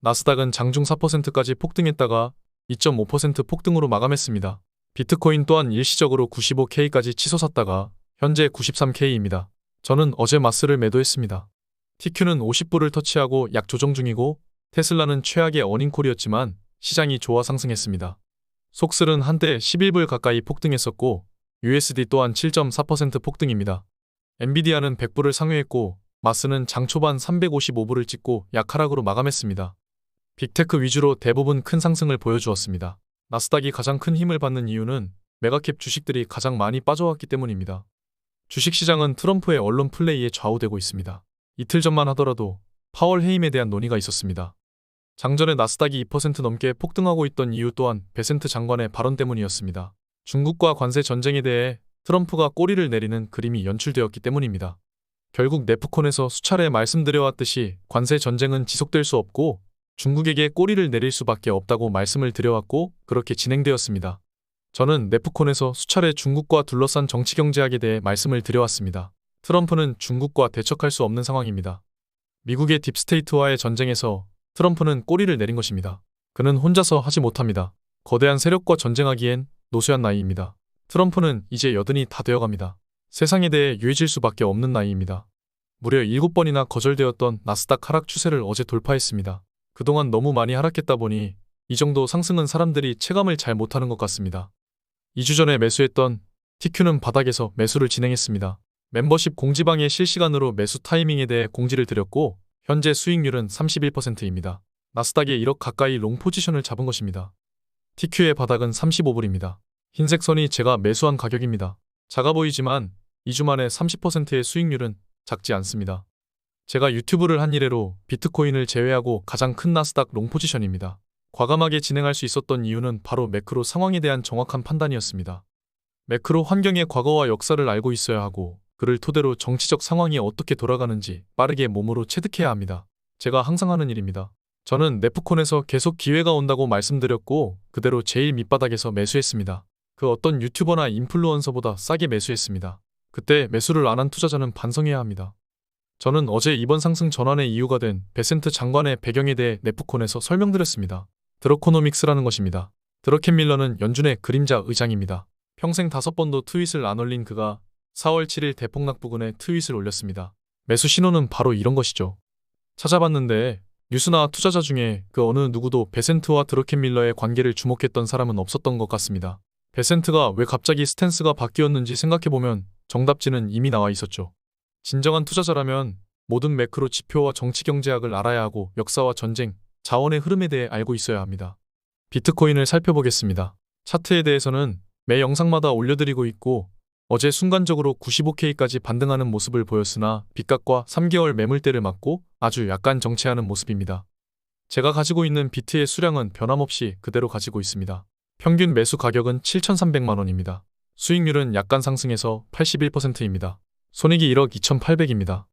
나스닥은 장중 4%까지 폭등했다가 2.5% 폭등으로 마감했습니다. 비트코인 또한 일시적으로 95K까지 치솟았다가 현재 93K입니다. 저는 어제 마스를 매도했습니다. TQ는 50불을 터치하고 약 조정 중이고 테슬라는 최악의 어닝콜이었지만 시장이 좋아 상승했습니다. 속슬은 한때 11불 가까이 폭등했었고 USD 또한 7.4% 폭등입니다. 엔비디아는 100불을 상회했고 마스는 장 초반 355불을 찍고 약하락으로 마감했습니다. 빅테크 위주로 대부분 큰 상승을 보여주었습니다. 나스닥이 가장 큰 힘을 받는 이유는 메가캡 주식들이 가장 많이 빠져왔기 때문입니다. 주식시장은 트럼프의 언론 플레이에 좌우되고 있습니다. 이틀 전만 하더라도 파월 해임에 대한 논의가 있었습니다. 장전에 나스닥이 2% 넘게 폭등하고 있던 이유 또한 베센트 장관의 발언 때문이었습니다. 중국과 관세 전쟁에 대해 트럼프가 꼬리를 내리는 그림이 연출되었기 때문입니다. 결국 네프콘에서 수차례 말씀드려왔듯이 관세 전쟁은 지속될 수 없고 중국에게 꼬리를 내릴 수밖에 없다고 말씀을 드려왔고 그렇게 진행되었습니다. 저는 네프콘에서 수차례 중국과 둘러싼 정치경제학에 대해 말씀을 드려왔습니다. 트럼프는 중국과 대척할 수 없는 상황입니다. 미국의 딥스테이트와의 전쟁에서 트럼프는 꼬리를 내린 것입니다. 그는 혼자서 하지 못합니다. 거대한 세력과 전쟁하기엔 노쇠한 나이입니다. 트럼프는 이제 여든이 다 되어갑니다. 세상에 대해 유해질 수밖에 없는 나이입니다. 무려 7번이나 거절되었던 나스닥 하락 추세를 어제 돌파했습니다. 그동안 너무 많이 하락했다 보니 이 정도 상승은 사람들이 체감을 잘 못하는 것 같습니다. 2주 전에 매수했던 TQ는 바닥에서 매수를 진행했습니다. 멤버십 공지방에 실시간으로 매수 타이밍에 대해 공지를 드렸고 현재 수익률은 31%입니다. 나스닥에 1억 가까이 롱 포지션을 잡은 것입니다. TQ의 바닥은 35불입니다. 흰색 선이 제가 매수한 가격입니다. 작아 보이지만 2주 만에 30%의 수익률은 작지 않습니다. 제가 유튜브를 한 이래로 비트코인을 제외하고 가장 큰 나스닥 롱 포지션입니다. 과감하게 진행할 수 있었던 이유는 바로 매크로 상황에 대한 정확한 판단이었습니다. 매크로 환경의 과거와 역사를 알고 있어야 하고 그를 토대로 정치적 상황이 어떻게 돌아가는지 빠르게 몸으로 체득해야 합니다. 제가 항상 하는 일입니다. 저는 네프콘에서 계속 기회가 온다고 말씀드렸고 그대로 제일 밑바닥에서 매수했습니다. 그 어떤 유튜버나 인플루언서보다 싸게 매수했습니다. 그때 매수를 안 한 투자자는 반성해야 합니다. 저는 어제 이번 상승 전환의 이유가 된 베센트 장관의 배경에 대해 네프콘에서 설명드렸습니다. 드러코노믹스라는 것입니다. 드러켄 밀러는 연준의 그림자 의장입니다. 평생 5번도 트윗을 안 올린 그가 4월 7일 대폭락 부근에 트윗을 올렸습니다. 매수 신호는 바로 이런 것이죠. 찾아봤는데 뉴스나 투자자 중에 그 어느 누구도 베센트와 드러켄 밀러의 관계를 주목했던 사람은 없었던 것 같습니다. 베센트가 왜 갑자기 스탠스가 바뀌었는지 생각해보면 정답지는 이미 나와 있었죠. 진정한 투자자라면 모든 매크로 지표와 정치경제학을 알아야 하고 역사와 전쟁, 자원의 흐름에 대해 알고 있어야 합니다. 비트코인을 살펴보겠습니다. 차트에 대해서는 매 영상마다 올려드리고 있고 어제 순간적으로 95K까지 반등하는 모습을 보였으나 빚값과 3개월 매물대를 맞고 아주 약간 정체하는 모습입니다. 제가 가지고 있는 비트의 수량은 변함없이 그대로 가지고 있습니다. 평균 매수 가격은 7,300만원입니다. 수익률은 약간 상승해서 81%입니다. 손익이 1억 2,800입니다.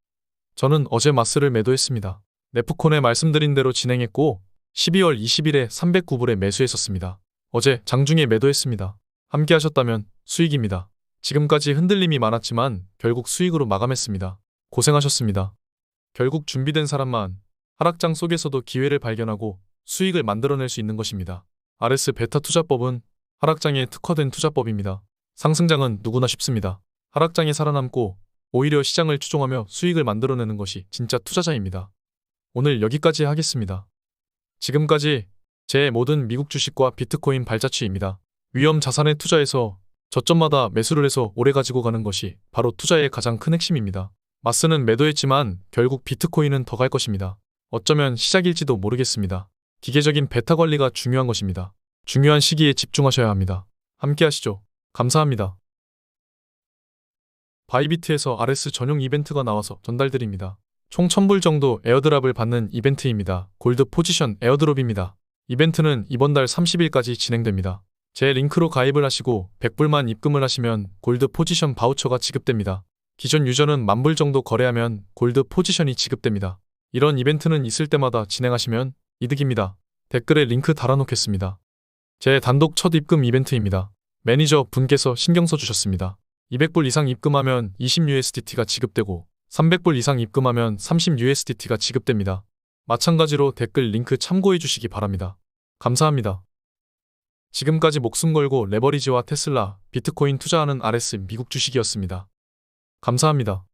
저는 어제 마스를 매도했습니다. 네프콘에 말씀드린 대로 진행했고 12월 20일에 309불에 매수했었습니다. 어제 장중에 매도했습니다. 함께 하셨다면 수익입니다. 지금까지 흔들림이 많았지만 결국 수익으로 마감했습니다. 고생하셨습니다. 결국 준비된 사람만 하락장 속에서도 기회를 발견하고 수익을 만들어낼 수 있는 것입니다. RS 베타 투자법은 하락장에 특화된 투자법입니다. 상승장은 누구나 쉽습니다. 하락장에 살아남고 오히려 시장을 추종하며 수익을 만들어내는 것이 진짜 투자자입니다. 오늘 여기까지 하겠습니다. 지금까지 제 모든 미국 주식과 비트코인 발자취입니다. 위험 자산에 투자해서 저점마다 매수를 해서 오래 가지고 가는 것이 바로 투자의 가장 큰 핵심입니다. 마스는 매도했지만 결국 비트코인은 더 갈 것입니다. 어쩌면 시작일지도 모르겠습니다. 기계적인 베타 관리가 중요한 것입니다. 중요한 시기에 집중하셔야 합니다. 함께 하시죠. 감사합니다. 바이비트에서 RS 전용 이벤트가 나와서 전달드립니다. 총 1000불 정도 에어드랍을 받는 이벤트입니다. 골드 포지션 에어드롭입니다. 이벤트는 이번 달 30일까지 진행됩니다. 제 링크로 가입을 하시고 100불만 입금을 하시면 골드 포지션 바우처가 지급됩니다. 기존 유저는 10,000불 정도 거래하면 골드 포지션이 지급됩니다. 이런 이벤트는 있을 때마다 진행하시면 이득입니다. 댓글에 링크 달아놓겠습니다. 제 단독 첫 입금 이벤트입니다. 매니저 분께서 신경 써주셨습니다. 200불 이상 입금하면 20USDT가 지급되고 300불 이상 입금하면 30USDT가 지급됩니다. 마찬가지로 댓글 링크 참고해 주시기 바랍니다. 감사합니다. 지금까지 목숨 걸고 레버리지와 테슬라, 비트코인 투자하는 RS 미국 주식이었습니다. 감사합니다.